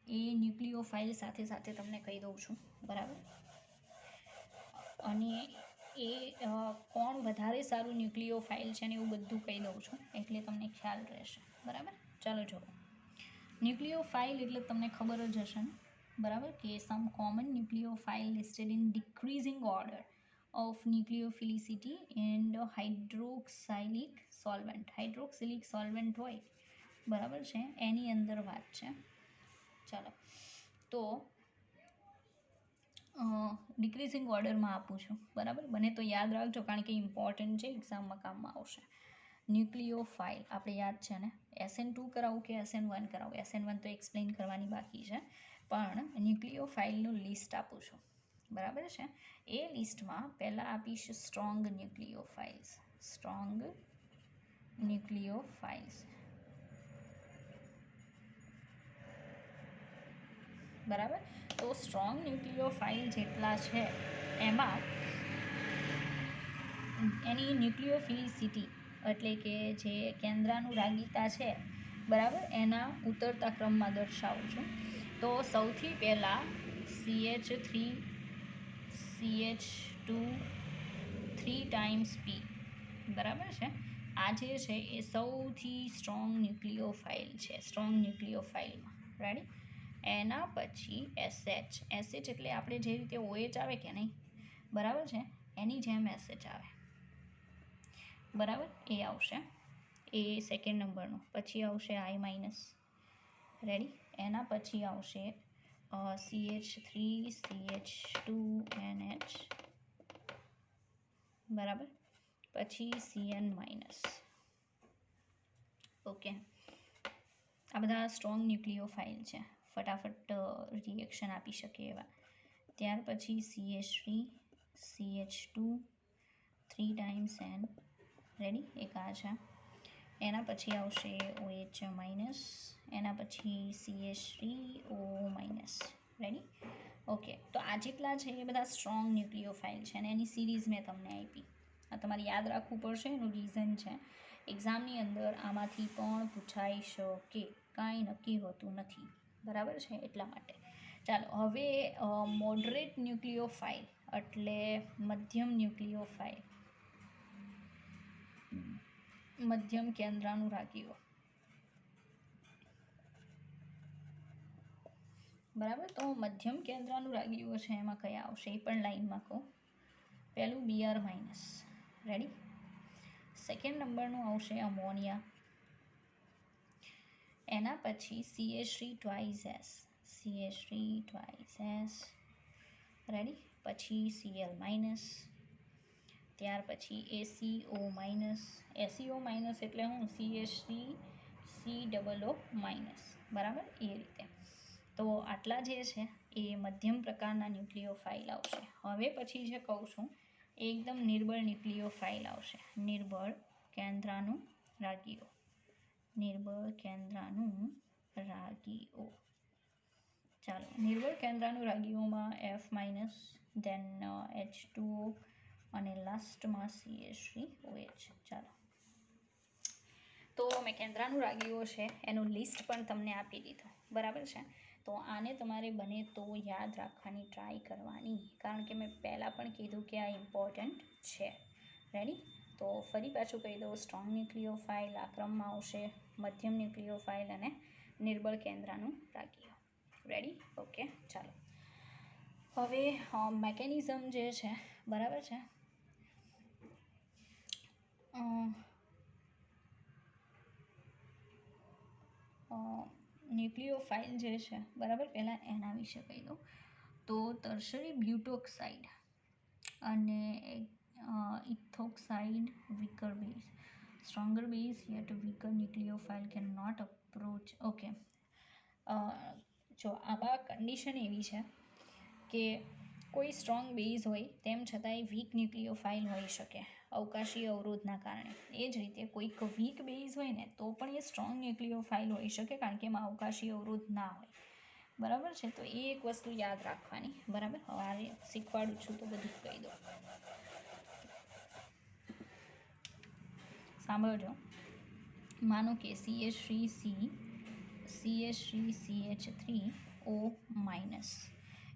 એ ન્યુક્લિયોફાઇલ સાથે સાથે તમને કહી દઉં છું. બરાબર? અને એ કોણ વધારે સારું ન્યુક્લિયોફાઇલ છે ને એવું બધું કહી દઉં છું, એટલે તમને ખ્યાલ રહેશે. બરાબર? ચાલો જુઓ. ન્યુક્લિયોફાઇલ એટલે તમને ખબર જ હશે ને. બરાબર? કે some common nucleophile listed in decreasing order of nucleophilicity and hydroxylic solvent. Hydroxylic solvent હોય, બરાબર છે, એની અંદર વાત છે. ચાલો, તો ડિક્રીઝિંગ ઓર્ડરમાં આપું છું. બરાબર? બને તો યાદ રાખજો, કારણ કે ઇમ્પોર્ટન્ટ છે, એક્ઝામમાં કામમાં આવશે. ન્યુક્લિયોફાઇલ આપણે યાદ છે ને, SN2 કરાવું કે SN1 કરાવું. SN1 તો એક્સપ્લેન કરવાની બાકી છે, પણ ન્યુક્લિયોફાઇલનું લિસ્ટ આપું છું. બરાબર છે? એ લિસ્ટમાં પહેલાં આપીશ સ્ટ્રોંગ ન્યુક્લિયોફાઇલ્સ. સ્ટ્રોંગ ન્યુક્લિયોફાઇલ્સ. બરાબર? તો સ્ટ્રોંગ ન્યુક્લિયોફાઇલ જેટલા છે એમાં એની ન્યુક્લિયોફિલિસિટી એટલે કે જે કેન્દ્રાનુરાગિતા છે, બરાબર, એના ઉતરતા ક્રમમાં દર્શાવું છું. તો સૌથી પહેલાં CH3 CH2 3 ટાઈમ્સ P. બરાબર છે. આ જે છે એ સૌથી સ્ટ્રોંગ ન્યુક્લિયોફાઇલ છે, સ્ટ્રોંગ ન્યુક્લિયોફાઇલમાં. રેડી. એના પછી એસએચ. એસએચ એટલે આપણે જે રીતે ઓએચ આવે કે નહીં, બરાબર છે, એની જેમ એસએચ આવે, બરાબર, એ આવશે. એ સેકન્ડ નંબરનું. પછી આવશે આઈ માઇનસ. રેડી. એના પછી આવશે CH3 CH2NH, બરાબર. પછી CN માઇનસ. ઓકે, આ બધા સ્ટ્રોંગ ન્યુક્લિયોફાઇલ છે, ફટાફટ રિએક્શન આપી શકે એવા. ત્યાર પછી CH3 CH2 3 times N. Ready. એક આ છે. એના પછી આવશે OH માઇનસ. એના પછી CH3O માઇનસ. રેડી. ઓકે, તો આ જેટલા છે એ બધા સ્ટ્રોંગ ન્યુક્લિયોફાઇલ છે અને એની સિરીઝ મેં તમને આપી. આ તમારે યાદ રાખવું પડશે. એનું રીઝન છે એક્ઝામની અંદર આમાંથી પણ પૂછાઈ શકે, કાંઈ નક્કી હોતું નથી, બરાબર છે, એટલા માટે. ચાલો, હવે મોડરેટ ન્યુક્લિયોફાઇલ એટલે મધ્યમ ન્યુક્લિયોફાઇલ, મધ્યમ કેન્દ્રાનુરાગીઓ, બરાબર. તો મધ્યમ કેન્દ્રાનુરાગીઓ છે એમાં કયા આવશે એ પણ લાઈનમાં કહું. પહેલું Br માઇનસ. રેડી. સેકન્ડ નંબરનું આવશે અમોનિયા. એના પછી CH3 twice S. CH3 twice S. Ready. પછી Cl માઇનસ. ત્યાર પછી ACO માઇનસ. ACO માઇનસ એટલે હું CH3 COO માઇનસ, બરાબર, એ રીતે. તો આટલા જે છે એ મધ્યમ પ્રકારના ન્યુક્લિયોફાઇલ આવશે. હવે પછી જે કહું છું એ એકદમ નિર્બળ ન્યુક્લિયોફાઇલ આવશે. નિર્બળ કેન્દ્રાનુરાગીઓ. નિર્બળ કેન્દ્રાનુરાગીઓ. ચાલો, નિર્બળ કેન્દ્રાનુરાગીઓમાં F માઇનસ, ધેન H2O અને લાસ્ટમાં CH3OH. ચાલો, તો મેં કેન્દ્રાનુરાગીઓ છે એનું લિસ્ટ પણ તમને આપી દીધું, બરાબર છે. તો આને તમારે બને તો યાદ રાખવાની ટ્રાય કરવાની, કારણ કે મેં પહેલાં પણ કીધું કે આ ઇમ્પોર્ટન્ટ છે. રેડી. તો ફરી પાછું કહી દઉં, સ્ટ્રોંગ ન્યુક્લિયોફાઇલ આ ક્રમમાં આવશે, મધ્યમ ન્યુક્લિયોફાઇલ અને નિર્બળ કેન્દ્રાનુરાગીઓ. રેડી. ઓકે, ચાલો. હવે મેકેનિઝમ જે છે, બરાબર છે, ન્યુક્લિયોફાઇલ જે છે, બરાબર, પહેલાં એના વિશે કહી દઉં. તો ટર્શરી બ્યુટોક્સાઇડ અને ethoxide weaker base. Stronger base yet weaker nucleophile can not approach. Okay, જો આમાં કન્ડિશન એવી છે કે કોઈ સ્ટ્રોંગ બેઝ હોય તેમ છતાંય વીક ન્યુક્લિયોફાઇલ હોઈ શકે અવકાશી અવરોધના કારણે. એ જ રીતે કોઈક વીક બેઝ હોય ને તો પણ એ સ્ટ્રોંગ ન્યુક્લિયોફાઇલ હોઈ શકે, કારણ કે એમાં અવકાશી અવરોધ ના હોય, બરાબર છે. તો એ એક વસ્તુ યાદ રાખવાની, બરાબર. હવે શીખવાડું છું તો બધું કહી દો, સાંભળજો. માનો કે CH3CH3CH3O માઇનસ,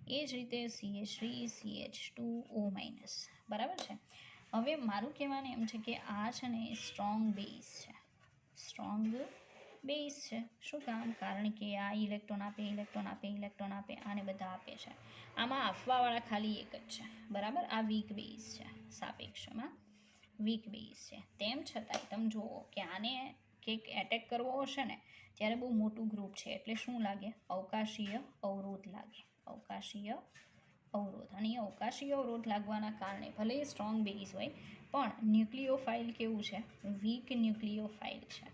એ જ રીતે CH3CH2O માઇનસ, બરાબર છે. હવે મારું કહેવાનું એમ છે કે આ છે ને સ્ટ્રોંગ બેઝ છે, સ્ટ્રોંગ બેઝ છે. શું કામ? કારણ કે આ ઇલેક્ટ્રોન આપે, ઇલેક્ટ્રોન આપે, ઇલેક્ટ્રોન આપે, આને બધા આપે છે. આમાં આપવાવાળા ખાલી એક જ છે, બરાબર. આ વીક બેઝ છે, સાપેક્ષમાં વીક બેઝ છે. તેમ છતાંય તમે જુઓ કે આને કંઈક એટેક કરવો હશે ને ત્યારે બહુ મોટું ગ્રુપ છે, એટલે શું લાગે? અવકાશીય અવરોધ લાગે, અવકાશીય અવરોધ. અને એ અવકાશીય અવરોધ લાગવાના કારણે ભલે સ્ટ્રોંગ બેઝ હોય પણ ન્યુક્લિયોફાઇલ કેવું છે? વીક ન્યુક્લિયોફાઇલ છે.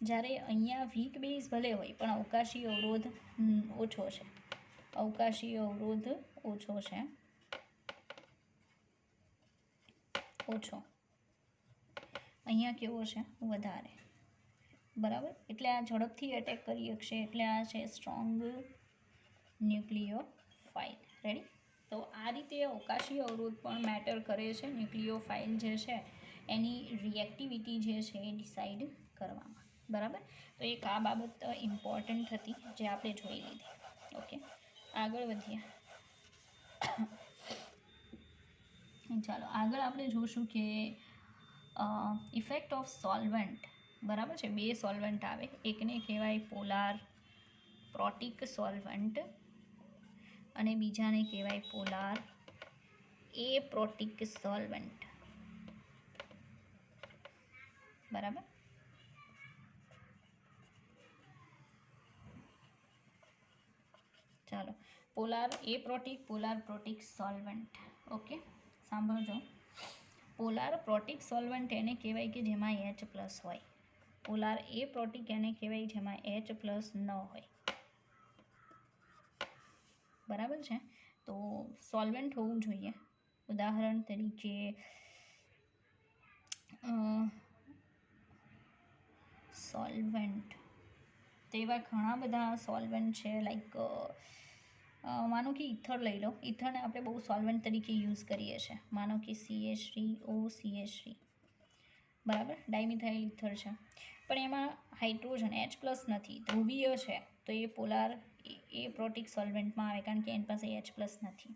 જ્યારે અહીંયા વીક બેઝ ભલે હોય પણ અવકાશીય અવરોધ ઓછો છે, અવકાશીય અવરોધ ઓછો છે, ઓછો. અહીંયા કેવો છે? વધારે, બરાબર. એટલે આ ઝડપથી એટેક કરી શકશે, એટલે આ છે સ્ટ્રોંગ ન્યુક્લિયોફાઇલ. રેડી. તો આ રીતે અવકાશી અવરોધ પણ મેટર કરે છે ન્યુક્લિયોફાઇલ જે છે એની રિએક્ટિવિટી જે છે એ ડિસાઇડ કરવામાં, બરાબર. તો એક આ બાબત ઇમ્પોર્ટન્ટ હતી જે આપણે જોઈ લીધી. ઓકે, આગળ વધીએ. ચાલો, આગળ આપણે જોશું કે ઇફેક્ટ ઓફ સોલ્વન્ટ, બરાબર છે, બે સોલ્વન્ટ આવે, એકને કહેવાય પોલાર પ્રોટિક સોલ્વન્ટ અને બીજાને કહેવાય પોલાર એપ્રોટિક સોલ્વન્ટ, બરાબર. ચાલો, polar એપ્રોટિક, polar protic solvent. Okay, સાંભળજો. પોલાર પ્રોટિક સોલ્વન્ટ એને કહેવાય કે જેમાં H+ હોય. પોલાર એપ્રોટિક એને કહેવાય જેમાં H+ ન હોય, બરાબર છે. તો સોલ્વન્ટ હોવું જોઈએ, ઉદાહરણ તરીકે સોલ્વન્ટ, તો એવા ઘણા બધા સોલ્વન્ટ છે, લાઈક માનો કે ઇથર લઈ લો. ઇથરને આપણે બહુ સોલ્વન્ટ તરીકે યુઝ કરીએ છીએ. માનો કે CH3OCH3, બરાબર, ડાયમિથાઇલ ઇથર છે, પણ એમાં હાઇડ્રોજન H+ નથી, ધ્રુવીય છે, તો એ પોલાર એપ્રોટિક સોલ્વન્ટમાં આવે, કારણ કે એની પાસે H+ નથી.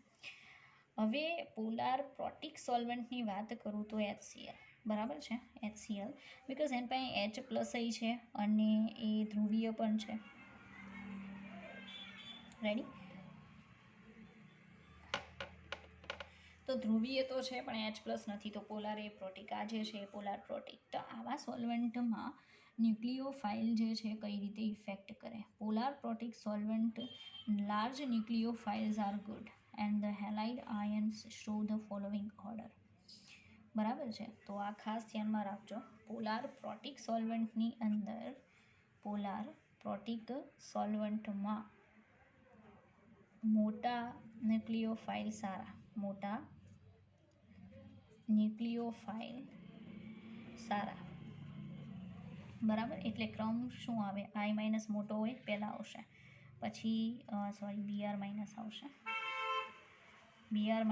હવે પોલાર પ્રોટિક સોલ્વન્ટની વાત કરું તો HCl, બરાબર છે, HCl, બિકોઝ એની પાસે H+ છે અને એ ધ્રુવીય પણ છે. રેડી? તો ધ્રુવીય તો છે પણ H+ નથી, તો પોલાર એપ્રોટિક, આ જે છે પોલાર પ્રોટિક. તો આવા સોલ્વન્ટમાં ન્યુક્લિયોફાઇલ જે છે કઈ રીતે ઇફેક્ટ કરે? Polar protic solvent large nucleophiles are good and the halide ions show the following order, બરાબર છે. તો આ ખાસ ધ્યાનમાં રાખજો. પોલાર પ્રોટિક સોલ્વન્ટની અંદર, પોલાર પ્રોટિક સોલ્વન્ટમાં મોટા ન્યુક્લિયોફાઇલ સારા, મોટા ન્યુક્લિયોફાઇલ સારા, બરાબર. એટલે ક્રમ શું આવે? I- મોટો હોય પહેલાં આવશે, પછી Br- આવશે, Br-,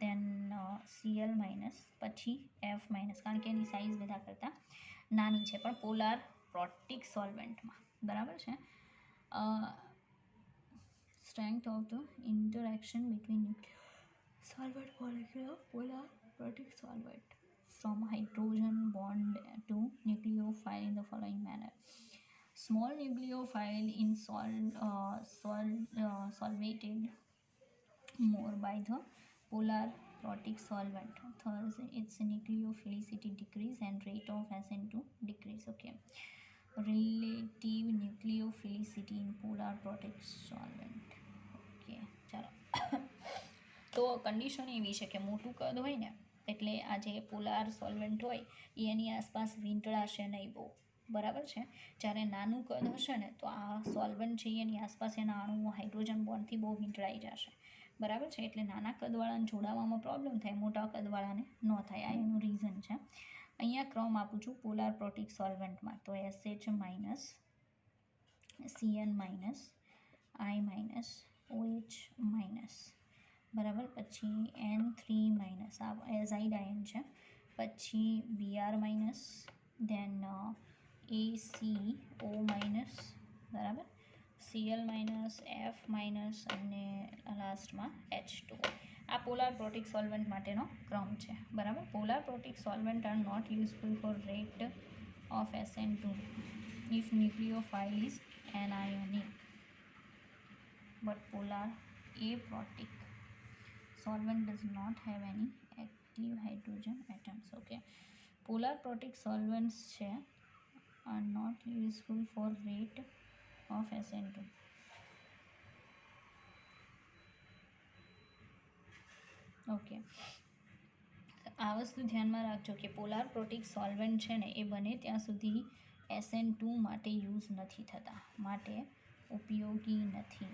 ધેન Cl-, પછી F-, કારણ કે એની સાઇઝ બધા કરતાં નાની છે, પણ પોલાર પ્રોટિક સોલ્વન્ટમાં, બરાબર છે. Strength of the interaction between solvent molecule of polar protic solvent from hydrogen bond to nucleophile in the following manner. Small nucleophile in solvated more by the polar protic solvent, thus its nucleophilicity decrease and rate of SN2 decrease. Okay, relative nucleophilicity in polar protic solvent. Okay, ચાલો. તો condition એવી છે કે મોટું કદ હોય ને, એટલે આ જે પોલાર સોલ્વન્ટ હોય એ એની આસપાસ વીંટળાશે નહીં બહુ, બરાબર છે. જ્યારે નાનું કદ હશે ને, તો આ સોલ્વન્ટ છે એની આસપાસ એના અણુઓ હાઇડ્રોજન બોન્ડથી બહુ વીંટળાઈ જશે, બરાબર છે. એટલે નાના કદવાળાને જોડાવામાં પ્રોબ્લેમ થાય, મોટા કદવાળાને ન થાય. આ એનું રીઝન છે. અહીંયા ક્રમ આપું છું પોલાર પ્રોટિક સોલ્વન્ટમાં, તો SH-, Cn-, I-, OH-, બરાબર. પછી N3-, આ એઝાઇડ આયન છે, પછી Br-, ધેન ACO-, બરાબર, Cl-, F-, અને લાસ્ટમાં H2. આ પોલાર પ્રોટિક સોલ્વન્ટ માટેનો ક્રમ છે, બરાબર. Polar protic solvent are not useful for rate of SN2 if nucleophile is anionic, but polar aprotic solvent does not have any active hydrogen atoms. Okay, polar protic solvents છે are not useful for rate of SN2. Okay, આ વસ્તુ ધ્યાનમાં રાખજો કે polar protic solvent છે ને એ બને ત્યાં સુધી SN2 માટે યુઝ નથી થતા, માટે ઉપયોગી નથી,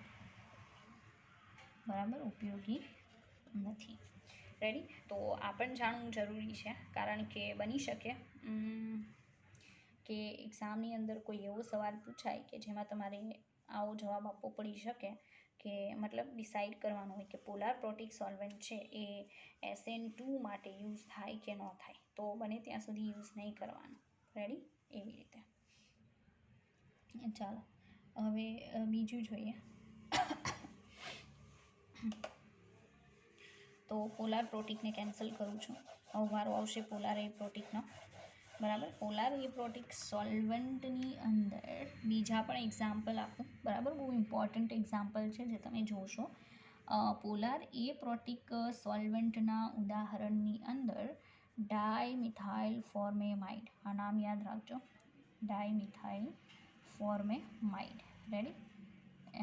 બરાબર, ઉપયોગી નથી. રેડી? તો આ પણ જાણવું જરૂરી છે, કારણ કે બની શકે કે એક્ઝામની અંદર કોઈ એવો સવાલ પૂછાય કે જેમાં તમારે આવો જવાબ આપવો પડી શકે, કે મતલબ ડિસાઇડ કરવાનું હોય કે પોલાર પ્રોટિક સોલ્વન્ટ છે એ SN2 માટે યુઝ થાય કે ન થાય, તો બને ત્યાં સુધી યુઝ નહીં કરવાનું. રેડી? એવી રીતે. ચાલો, હવે બીજું જોઈએ. તો પોલાર પ્રોટિકને કેન્સલ કરું છું. હવે વારો આવશે પોલાર એપ્રોટિકનો. બરાબર. પોલાર એપ્રોટિક સોલ્વન્ટની અંદર બીજા પણ એક્ઝામ્પલ આપું. બરાબર, બહુ ઇમ્પોર્ટન્ટ એક્ઝામ્પલ છે જે તમે જોશો. પોલાર એપ્રોટિક સોલ્વન્ટના ઉદાહરણની અંદર ડાયમિથાઇલ ફોર્મેમાઇડ, આ નામ યાદ રાખજો, dimethyl formamide. Ready?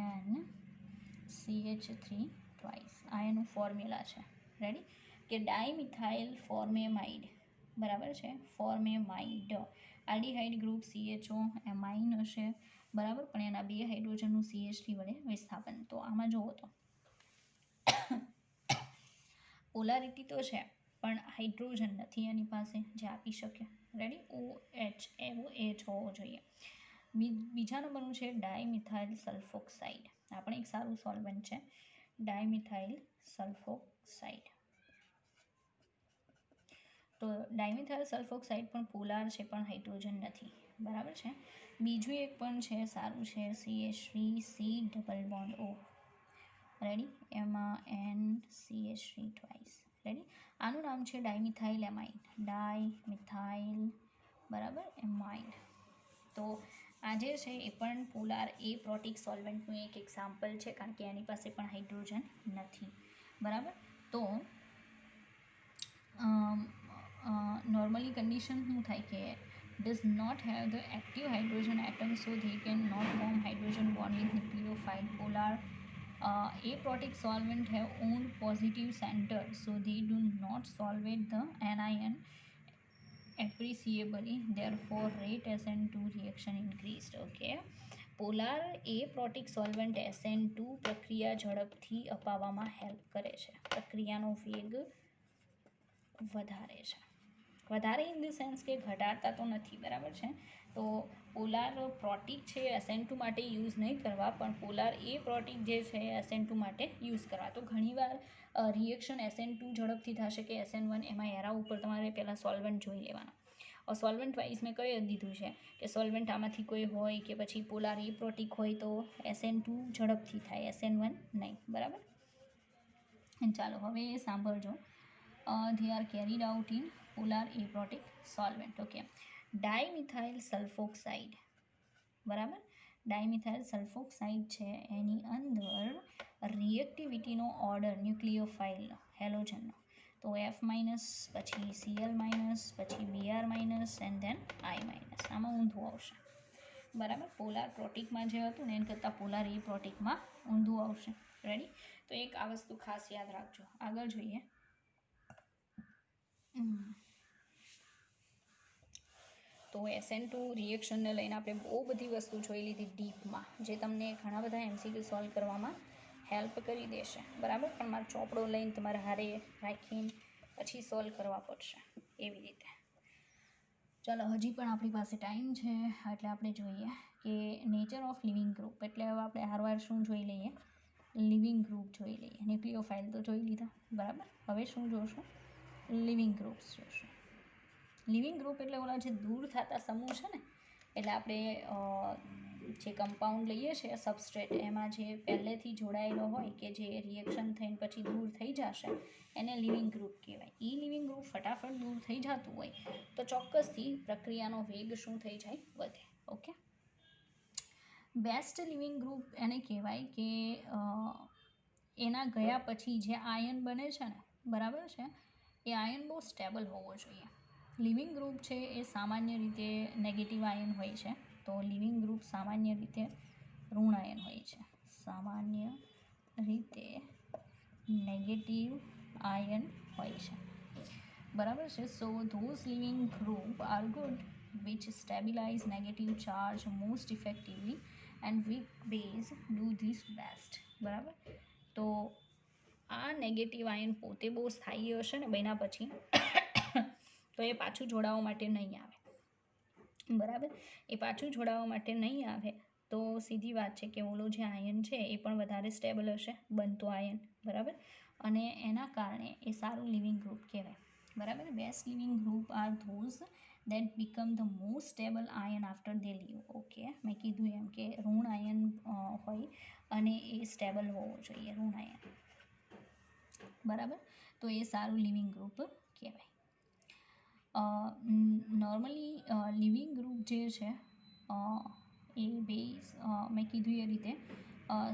N CH3 twice, આ એનું ફોર્મ્યુલા છે. રેડી? કે ડાયમિથાઇલ ફોર્મેમાઇડ, બરાબર છે, ફોર્મેમાઇડ આલ્ડીહાઇડ ગ્રુપ CHO એમાઇન હશે, બરાબર, પણ એના 2 હાઇડ્રોજનનું CH3 વડે વિસ્થાપન. તો આમાં જુઓ તો પોલારિટી તો છે પણ હાઇડ્રોજન નથી એની પાસે જે આપી શકે. રેડી? OH, એવો H હોવો જોઈએ. બીજા નંબરનું છે ડાયમિથાઇલ સલ્ફોક્સાઇડ, આ પણ એક સારું સોલ્વન્ટ છે. ડાયમિથાઇલ સલ્ફોક્સાઇડ, તો ડાયમિથાઇલ સલ્ફોક્સાઇડ પણ પોલાર છે પણ હાઇડ્રોજન નથી. બરાબર છે. બીજું એક પણ છે, સારું છે, CH3C double bond O. Ready? એમાં NCH3 ટ્વાઇસ. રેડી? આનું નામ છે ડાયમિથાઇલ એમાઇન, ડાયમિથાઇલ, બરાબર, એમાઇન. તો આ જે છે એ પણ પોલાર એપ્રોટિક સોલ્વન્ટનું એક એક્ઝામ્પલ છે, કારણ કે એની પાસે પણ હાઇડ્રોજન નથી. બરાબર. તો નોર્મલી કન્ડિશન શું થાય કે does not have the active hydrogen atom, so they can not form hydrogen bond with nucleophile. Polar aprotic solvent have own positive center, so they do not solvate the anion appreciably, therefore rate SN2 reaction increased. Okay, polar aprotic solvent SN2 પ્રક્રિયા ઝડપથી અપાવવામાં help કરે છે, પ્રક્રિયાનો વેગ વધારે છે. વધારે in the sense કે ઘટાડતા તો નથી. બરાબર છે. તો પોલાર પ્રોટિક છે SN2 માટે યુઝ નહીં કરવા, પણ પોલાર એપ્રોટિક જે છે SN2 માટે યુઝ કરવા. તો ઘણીવાર રિએક્શન SN2 ઝડપથી થશે કે SN1, એમાં એરા ઉપર તમારે પહેલાં સોલ્વન્ટ જોઈ લેવાના. સોલ્વન્ટ વાઇઝ મેં કહી દીધું છે કે સોલ્વન્ટ આમાંથી કોઈ હોય કે પછી પોલાર એપ્રોટિક હોય તો SN2 ઝડપથી થાય, SN1 નહીં. બરાબર. ચાલો હવે એ સાંભળજો. they are carried out in polar aprotic solvent. Okay, dimethyl sulfoxide, બરાબર, ડાયમિથાઇલ સલ્ફોક્સાઇડ છે એની અંદર રિએક્ટિવિટીનો ઓર્ડર ન્યુક્લિયોફાઇલ હેલોજનનો, તો F-, પછી Cl-, પછી Br- એન્ડ ધેન I-. આમાં ઊંધું આવશે. બરાબર. પોલાર પ્રોટિકમાં જે હતું ને એને કરતાં પોલાર એપ્રોટિકમાં ઊંધું આવશે. રેડી? તો એક આ વસ્તુ ખાસ યાદ રાખજો. આગળ જોઈએ. તો SN2 રિએક્શનને લઈને આપણે બહુ બધી વસ્તુ જોઈ લીધી ડીપમાં, જે તમને ઘણા બધા MCQ સોલ્વ કરવામાં હેલ્પ કરી દેશે. બરાબર. પણ મારો ચોપડો લઈને તમારે હારે રાખીને પછી સોલ્વ કરવા પડશે, એવી રીતે. ચાલો, હજી પણ આપણી પાસે ટાઈમ છે, એટલે આપણે જોઈએ કે નેચર ઓફ લિવિંગ ગ્રુપ. એટલે હવે આપણે હારવાર શું જોઈ લઈએ? લિવિંગ ગ્રુપ જોઈ લઈએ. ન્યુક્લિયોફાઇલ તો જોઈ લીધા. બરાબર. હવે શું જોશું? લિવિંગ ગ્રુપ્સ જોશું. લિવિંગ ગ્રુપ એટલે ઓલા જે દૂર થતા સમૂહ છે ને, એટલે આપણે જે કમ્પાઉન્ડ લઈએ છીએ સબસ્ટ્રેટ, એમાં જે પહેલેથી જોડાયેલો હોય કે જે રિએક્શન થઈને પછી દૂર થઈ જશે, એને લિવિંગ ગ્રુપ કહેવાય. એ લિવિંગ ગ્રુપ ફટાફટ દૂર થઈ જતું હોય તો ચોક્કસથી પ્રક્રિયાનો વેગ શું થઈ જાય? વધે. ઓકે, બેસ્ટ લિવિંગ ગ્રુપ એને કહેવાય કે એના ગયા પછી જે આયન બને છે ને, બરાબર છે, એ આયન બહુ સ્ટેબલ હોવો જોઈએ. લિવિંગ ગ્રુપ છે એ સામાન્ય રીતે નેગેટિવ આયન હોય છે. તો લિવિંગ ગ્રુપ સામાન્ય રીતે ઋણ આયન હોય છે. સામાન્ય રીતે નેગેટિવ આયન હોય છે. બરાબર છે. So those leaving group are good which stabilize negative charge most effectively and weak base do this best. બરાબર. તો આ નેગેટિવ આયન પોતે બહુ સ્થાયી હશે ને બન્યા પછી તો એ પાછું જોડાવા માટે નહીં આવે. બરાબર. એ પાછું જોડાવા માટે નહીં આવે તો સીધી વાત છે કે ઓલો જે આયન છે એ પણ વધારે સ્ટેબલ હશે, બનતો આયન. બરાબર. અને એના કારણે એ સારું લિવિંગ ગ્રુપ કહેવાય. બરાબર. Best living group R those that become the most stable ion after they leave. Okay, મેં કીધું એમ કે ઋણ આયન હોય અને એ સ્ટેબલ હોવો જોઈએ, ઋણ આયન. બરાબર. તો એ સારું લિવિંગ ગ્રુપ કહેવાય. નોર્મલી લિવિંગ ગ્રુપ જે છે એ બેઝ મેં કીધું એ રીતે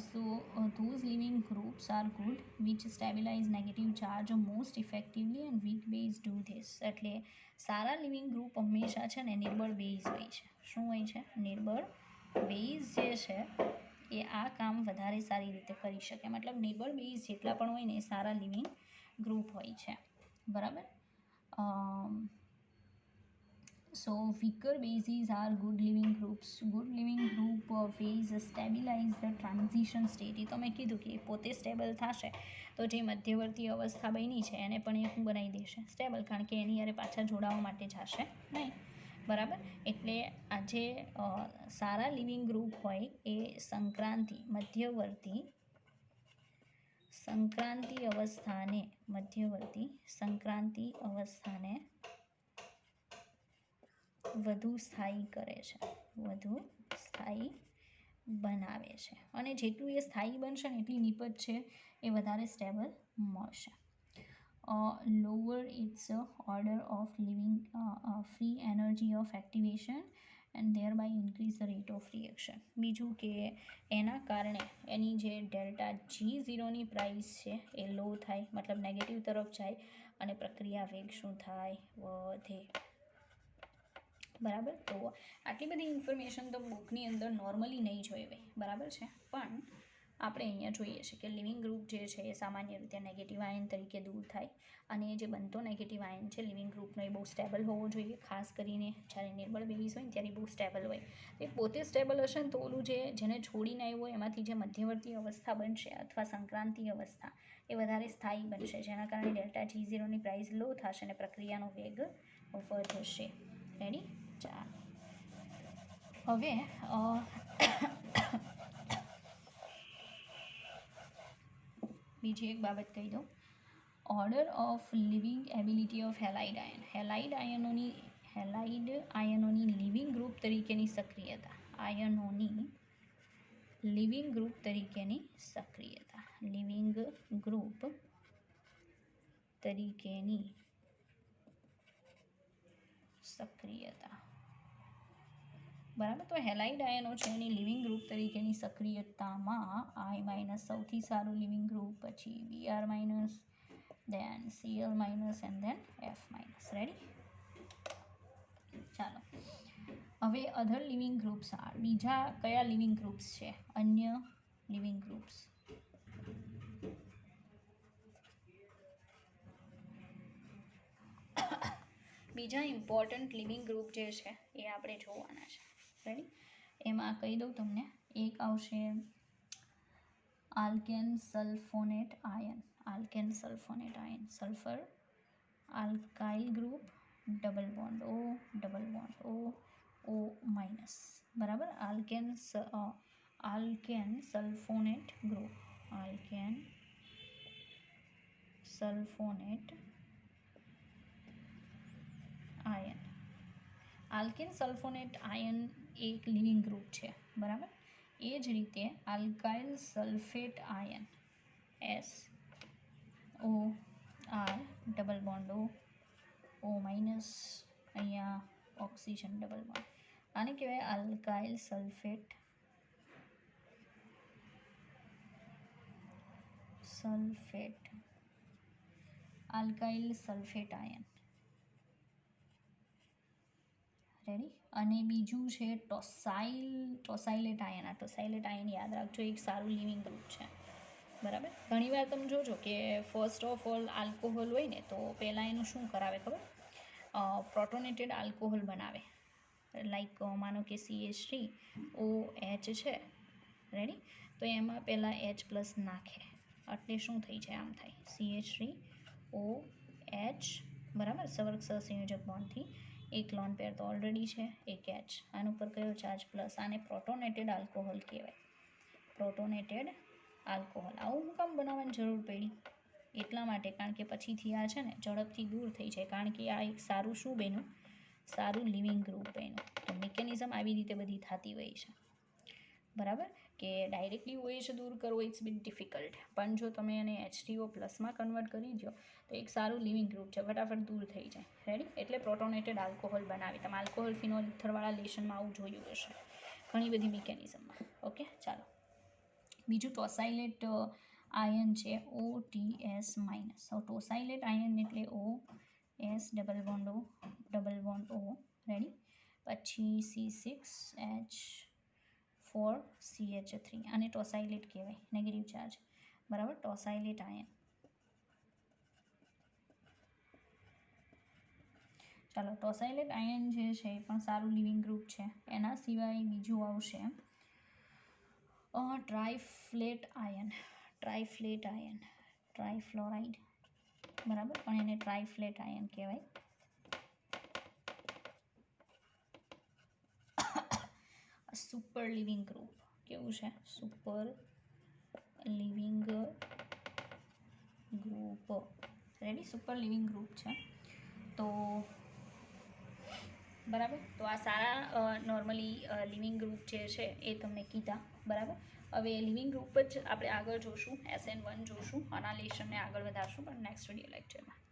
so those leaving groups are good which stabilise negative charge most effectively and weak base do this. એટલે સારા લિવિંગ ગ્રુપ હંમેશા છે ને નિર્બળ બેઝ હોય છે. શું હોય છે? નિર્બળ બેઝ જે છે એ આ કામ વધારે સારી રીતે કરી શકે. મતલબ નિર્બળ બેઝ જેટલા પણ હોય ને એ સારા લિવિંગ ગ્રુપ હોય છે. બરાબર. So weaker bases are good living groups. Good living group phase stabilize the transition state. એ તો મેં કીધું કે પોતે સ્ટેબલ થશે તો જે મધ્યવર્તી અવસ્થા બની છે એને પણ એ શું બનાવી દેશે? સ્ટેબલ. કારણ કે એની યારે પાછા જોડાવા માટે જશે નહીં. બરાબર. એટલે આ જે સારા લિવિંગ ગ્રુપ હોય એ મધ્યવર્તી સંક્રાંતિ અવસ્થાને વધુ સ્થાયી કરે છે, વધુ સ્થાયી બનાવે છે. અને જેટલું એ સ્થાયી બનશે ને એટલી નિપજ છે એ વધારે સ્ટેબલ મળશે. Lower its order of living free energy of activation and thereby increase the rate of reaction. બીજું કે એના કારણે એની જે ડેલ્ટા G0ની પ્રાઇસ છે એ લો થાય, મતલબ નેગેટિવ તરફ જાય અને પ્રક્રિયા વેગ શું થાય? વધે. બરાબર. તો આટલી બધી ઇન્ફોર્મેશન તો બુકની અંદર નોર્મલી નહીં જોઈ હોય. બરાબર છે. પણ આપણે અહીંયા જોઈએ છે કે લિવિંગ ગ્રુપ જે છે એ સામાન્ય રીતે નેગેટિવ આયન તરીકે દૂર થાય અને જે બનતો નેગેટિવ આયન છે લિવિંગ ગ્રુપનો એ બહુ સ્ટેબલ હોવો જોઈએ. ખાસ કરીને જ્યારે નિર્બળ બેઝ હોય ને ત્યારે બહુ સ્ટેબલ હોય. એ પોતે સ્ટેબલ હશે ને તો ઓલું જેને છોડીને આવ્યું હોય એમાંથી જે મધ્યવર્તી અવસ્થા બનશે અથવા સંક્રાંતિ અવસ્થા એ વધારે સ્થાયી બનશે, જેના કારણે ડેલ્ટા G0ની પ્રાઇસ લો થશે અને પ્રક્રિયાનો વેગ વધશે. રેડી? ચાલો હવે બીજી એક બાબત કહી દઉં. Order of leaving ability of halide ion. Halide આયનોની લિવિંગ ગ્રુપ તરીકેની સક્રિયતા. લિવિંગ ગ્રુપ તરીકેની સક્રિયતા. બરાબર. તો હેલાઇડ આયનો છે એની લિવિંગ ગ્રુપ તરીકેની સક્રિયતામાં I- સૌથી સારું લિવિંગ ગ્રુપ, પછી Br-, then Cl- and then F-. Ready? ચાલો હવે અધર લિવિંગ ગ્રુપ્સ આર. બીજા કયા લિવિંગ ગ્રુપ્સ છે? અન્ય લિવિંગ ગ્રુપ્સ. બીજા ઇમ્પોર્ટન્ટ લિવિંગ ગ્રુપ જે છે એ આપણે જોવાના છે. રેડી? એમાં કહી દઉં તમને. એક આવશે alkane sulfonate ion. Sulfur alkyl group, double bond O, O-. બરાબર. Alkane sulfonate group. Alkane sulfonate ion એક લિવિંગ ગ્રુપ છે. બરાબર. એ જ રીતે alkyl sulfate ion SOR, double bond O-. અહીંયા ઓક્સિજન ડબલ બોન્ડ. આને કહેવાય આલ્કાઇલ સલ્ફેટ આયન. રેડી? અને બીજું છે ટોસાઇલેટ આયન. આ ટોસાઇલેટ આયન યાદ રાખજો, એક સારું લિવિંગ ગ્રુપ છે. બરાબર. ઘણીવાર તમે જોજો કે ફર્સ્ટ ઓફ ઓલ આલ્કોહોલ હોય ને તો પહેલાં એનું શું કરાવે ખબર? પ્રોટોનેટેડ આલ્કોહોલ બનાવે. લાઈક માનો કે CH3OH છે. રેડી? તો એમાં પહેલાં H+ નાખે એટલે શું થઈ જાય? આમ થાય CH3OH. બરાબર. સહસંયોજક બોન્ડથી એક લોન પેર તો ઓલરેડી છે, એક H. આના ઉપર કયો ચાર્જ? પ્લસ. આને પ્રોટોનેટેડ આલ્કોહોલ કહેવાય. આવું હું કામ બનાવવાની જરૂર પડી? એટલા માટે, કારણ કે પછીથી આ છે ને ઝડપથી દૂર થઈ જાય, કારણ કે આ એક સારું શું બન્યું? સારું લિવિંગ ગ્રુપ બન્યું. તો મિકેનિઝમ આવી રીતે બધી થતી હોય છે. બરાબર. કે ડાયરેક્ટલી OH દૂર કરવો ઇટ્સ બીટ ડિફિકલ્ટ, પણ જો તમે એને H2O પ્લસમાં કન્વર્ટ કરી દો તો એક સારું લિવિંગ ગ્રુપ છે, ફટાફટ દૂર થઈ જાય. રેડી? એટલે પ્રોટોનેટેડ આલ્કોહોલ બનાવી. તમે આલ્કોહોલ ફિનોલ ઇથરવાળા લેશનમાં આવું જોયું હશે ઘણી બધી મિકેનિઝમમાં. ઓકે, ચાલો. બીજું ટોસાઇલેટ આયન છે OTS માઇનસ. ટોસાઇલેટ આયન એટલે OS double bond O. Ready? પછી C6H4CH3 અને ટોસાઇલેટ કહેવાય, નેગેટિવ ચાર્જ. બરાબર? ટોસાઇલેટ આયન. ચાલો, ટોસાઇલેટ આયન જે છે એ પણ સારું લિવિંગ ગ્રુપ છે. એના સિવાય બીજું આવશે ટ્રાઇફ્લેટ આયન, ટ્રાઇફ્લોરાઇડ. બરાબર? પણ એને ટ્રાઇફ્લેટ આયન કહેવાય. Super living group. કેવું છે? Super living group. Ready? Super living group છે. તો બરાબર, તો આ સારા નોર્મલી લિવિંગ ગ્રુપ જે છે એ તમને કીધા. બરાબર? હવે લિવિંગ ગ્રુપ જ આપણે આગળ જોશું, SN1 જોશું, અનાલિશનને આગળ વધારશું પણ નેક્સ્ટ વિડીયો લેક્ચરમાં.